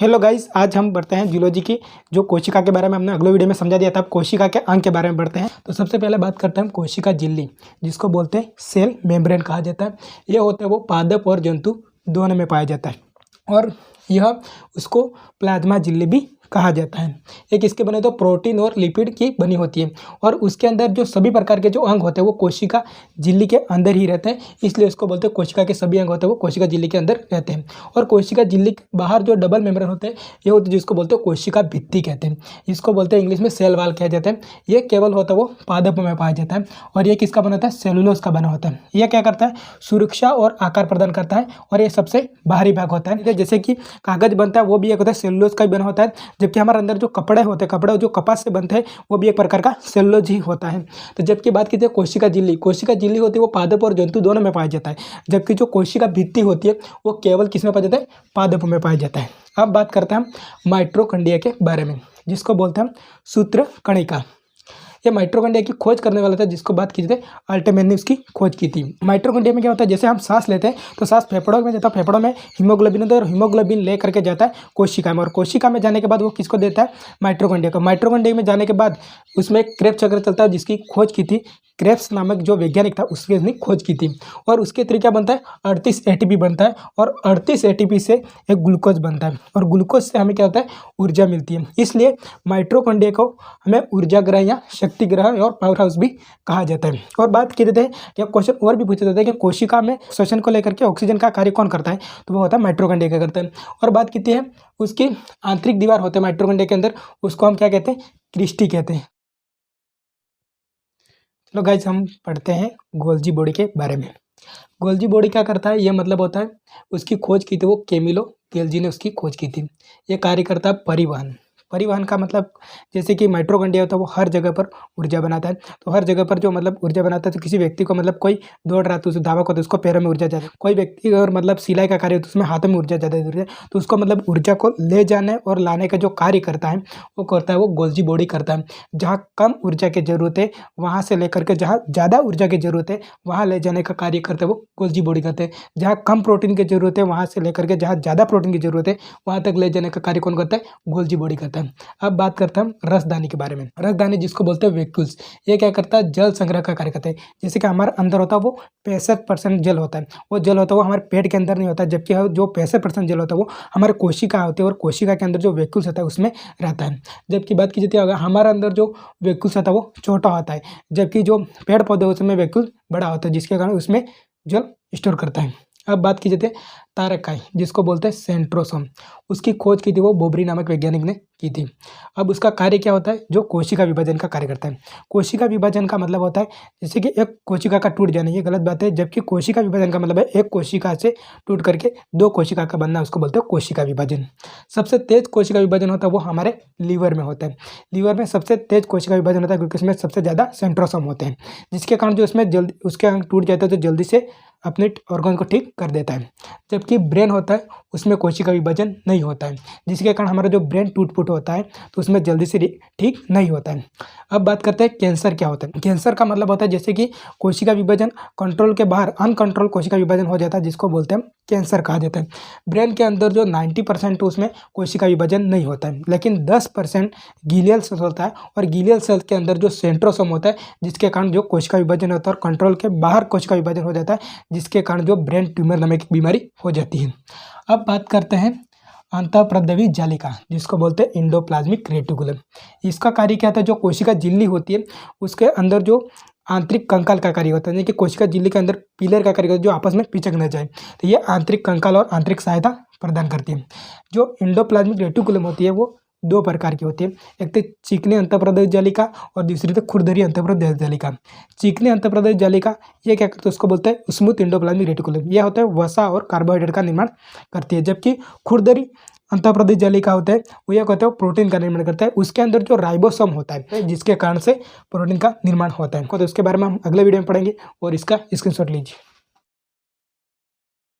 Hello guys, आज हम बढ़ते हैं जूलॉजी की जो कोशिका के बारे में हमने अगले वीडियो में समझा दिया था। अब कोशिका के अंग के बारे में बढ़ते हैं। तो सबसे पहले बात करते हैं हम कोशिका झिल्ली, जिसको बोलते हैं सेल मेम्ब्रेन कहा जाता है। यह होता है वो पादप और जंतु दोनों में पाया जाता है और यह उसको प्लाज्मा झिल्ली भी कहा जाता है। एक इसके बने तो प्रोटीन और लिपिड की बनी होती है और उसके अंदर जो सभी प्रकार के जो अंग होते हैं वो कोशिका झिल्ली के अंदर ही रहते हैं, इसलिए उसको बोलते हैं कोशिका के सभी अंग होते हैं वो कोशिका झिल्ली के अंदर रहते हैं। और कोशिका झिल्ली के बाहर जो डबल मेम्ब्रेन होते हैं ये होते हैं जिसको बोलते हैं कोशिका भित्ति कहते हैं। इसको बोलते हैं इंग्लिश में सेल वॉल कहा जाता है। ये केवल होता है वो पादपों में पाया जाता है और ये किसका बना होता है? सेलुलोज का बना होता है। यह क्या करता है? सुरक्षा और आकार प्रदान करता है और ये सबसे बाहरी भाग होता है। जैसे कि कागज बनता है वो भी एक होता है सेलुलोज का ही बना होता है, जबकि हमारे अंदर जो कपड़े होते हैं, कपड़े जो कपास से बनते हैं वो भी एक प्रकार का सेलुलोज ही होता है। तो जबकि बात कीजिए कोशिका झिल्ली होती है वो पादप और जंतु दोनों में पाया जाता है, जबकि जो कोशिका भित्ति होती है वो केवल किस में पाया जाता है? पादपों में पाया जाता है। अब बात करते हैं हम माइटोकॉन्ड्रिया के बारे में, जिसको बोलते हैं हम सूत्रकणिका। ये माइटोकॉन्ड्रिया की खोज करने वाला था, जिसको बात की जाए अल्टमैन ने उसकी खोज की थी। माइटोकॉन्ड्रिया में क्या होता है? जैसे हम सांस लेते हैं तो सांस फेफड़ों में जाता है, फेफड़ों में हीमोग्लोबिन होता है और हीमोग्लोबिन ले करके जाता है कोशिका में और कोशिका में जाने के बाद वो किसको देता है? माइटोकॉन्ड्रिया को। माइटोकॉन्ड्रिया में जाने के बाद उसमें एक क्रेब्स चक्र चलता है, जिसकी खोज की थी क्रेब्स नामक जो वैज्ञानिक था उसने खोज की थी। और उसके तरीका बनता है 38 एटीपी बनता है और 38 एटीपी से एक ग्लूकोज बनता है और ग्लूकोज से हमें क्या होता है? ऊर्जा मिलती है। इसलिए माइटोकॉन्ड्रिया को हमें ऊर्जा ग्रह या शक्ति ग्रह और पावर हाउस भी कहा जाता है। और बात की जाती है कि क्वेश्चन और भी पूछा जाता है कि कोशिका में श्वसन को लेकर के ऑक्सीजन का कार्य कौन करता है? तो वो होता है माइटोकॉन्ड्रिया का करता है। और बात की है उसकी आंतरिक दीवार होते हैं माइटोकॉन्ड्रिया के अंदर, उसको हम क्या कहते हैं? क्रिस्टी कहते हैं। चलो गाइस, हम पढ़ते हैं गोल्जी बॉडी के बारे में। गोल्जी बॉडी क्या करता है? ये मतलब होता है उसकी खोज की थी वो कैमिलो गेल्जी ने उसकी खोज की थी। ये कार्य करता है परिवहन। परिवहन का मतलब जैसे कि माइटोकॉन्ड्रिया होता है वो हर जगह पर ऊर्जा बनाता है, तो हर जगह पर जो मतलब ऊर्जा बनाता है तो किसी व्यक्ति को मतलब कोई दौड़ रहा है तो उसे धावक होता है उसको पैरों में ऊर्जा ज़्यादा, कोई व्यक्ति और मतलब सिलाई का कार्य होता है उसमें हाथों में ऊर्जा ज़्यादा जरूरी है, तो उसको मतलब ऊर्जा को ले जाने और लाने का जो कार्य करता है वो करता है वो गोल्जी बॉडी करता है। जहाँ कम ऊर्जा की जरूरत है वहाँ से लेकर के जहाँ ज़्यादा ऊर्जा की जरूरत है वहाँ ले जाने का कार्य करते हैं वो गोल्जी बॉडी करते हैं। जहाँ कम प्रोटीन की जरूरत है वहाँ से लेकर के जहाँ ज़्यादा प्रोटीन की जरूरत है वहाँ तक ले जाने का कार्य कौन करता है? गोल्जी बॉडी करता है। अब बात करते हैं हम रसदानी के बारे में। रसदानी जिसको बोलते हैं वैक्यूल्स, ये क्या करता है? जल संग्रह का कार्य करता है। जैसे कि हमारे अंदर होता है वो 65% जल होता है, वो जल होता है वो हमारे पेट के अंदर नहीं होता है, जबकि जो 65% जल होता है वो हमारे कोशिका होती है और कोशिका के अंदर जो वैक्यूल्स होता है उसमें रहता है। जबकि बात की जाती है हमारे अंदर जो वैक्यूल्स होता है वो छोटा होता है, जबकि जो पेड़ पौधे उसमें वैक्यूल बड़ा होता है, जिसके कारण उसमें जल स्टोर करता है। अब बात की जाती है तारकाई, जिसको बोलते हैं सेंट्रोसोम, उसकी खोज की थी वो बोबरी नामक वैज्ञानिक ने की थी। अब उसका कार्य क्या होता है? जो कोशिका विभाजन का कार्य करता है। कोशिका विभाजन का मतलब होता है जैसे कि एक कोशिका का टूट जाना, ये गलत बात है, जबकि कोशिका विभाजन का मतलब है एक कोशिका से टूट करके दो कोशिका का बनना, उसको बोलते हैं कोशिका विभाजन। सबसे तेज कोशिका विभाजन होता है वो हमारे लीवर में होता है। लीवर में सबसे तेज कोशिका विभाजन होता है क्योंकि उसमें सबसे ज़्यादा सेंट्रोसोम होते हैं, जिसके कारण जो उसमें जल्दी उसके अंग टूट जाता है तो जल्दी से अपने ऑर्गन को ठीक कर देता है। जबकि ब्रेन होता है उसमें कोशिका विभाजन नहीं होता है, जिसके कारण हमारा जो ब्रेन टूट फूट होता है तो उसमें जल्दी से ठीक नहीं होता है। अब बात करते हैं कैंसर क्या होता है। कैंसर का मतलब होता है जैसे कि कोशिका विभाजन कंट्रोल के बाहर अनकंट्रोल कोशिका विभाजन हो जाता है, जिसको बोलते हैं कैंसर कहा जाता है। ब्रेन के अंदर जो 90% उसमें कोशिका विभाजन नहीं होता है, लेकिन 10% गीलियल सेल्स होता है और गीलियल सेल्स के अंदर जो सेंट्रोसोम होता है जिसके कारण जो कोशिका विभाजन होता है और कंट्रोल के बाहर कोशिका विभाजन हो जाता है, जिसके कारण जो ब्रेन ट्यूमर नामक बीमारी हो जाती है। अब बात करते हैं अंतःप्रद्रवी जालिका, जिसको बोलते हैं एंडोप्लाज्मिक रेटिकुलम। इसका कार्य क्या होता है? जो कोशिका झिल्ली होती है उसके अंदर जो आंतरिक कंकाल का कार्य होता है, यानी कि कोशिका झिल्ली के अंदर पिलर का कार्य होता है जो आपस में पिचक न जाए, तो ये आंतरिक कंकाल और आंतरिक सहायता प्रदान करती है। जो एंडोप्लाज्मिक रेटिकुलम होती है वो दो प्रकार की होती है, एक तो चिकनी अंतःप्रद्रवी जालिका और दूसरी तो खुरदरी अंतःप्रद्रवी जालिका। चिकनी अंतःप्रद्रवी जालिका ये क्या करते हैं? उसको बोलते हैं स्मूथ एंडोप्लाज्मिक रेटिकुलम। यह होता है वसा और कार्बोहाइड्रेट का निर्माण करती है, जबकि खुरदरी अंतःप्रद्रवी जालिका होता है वो यह कहते हैं प्रोटीन का निर्माण करता है। उसके अंदर जो राइबोसोम होता है जिसके कारण से प्रोटीन का निर्माण होता है। तो उसके बारे में हम अगले वीडियो में पढ़ेंगे और इसका स्क्रीनशॉट लीजिए।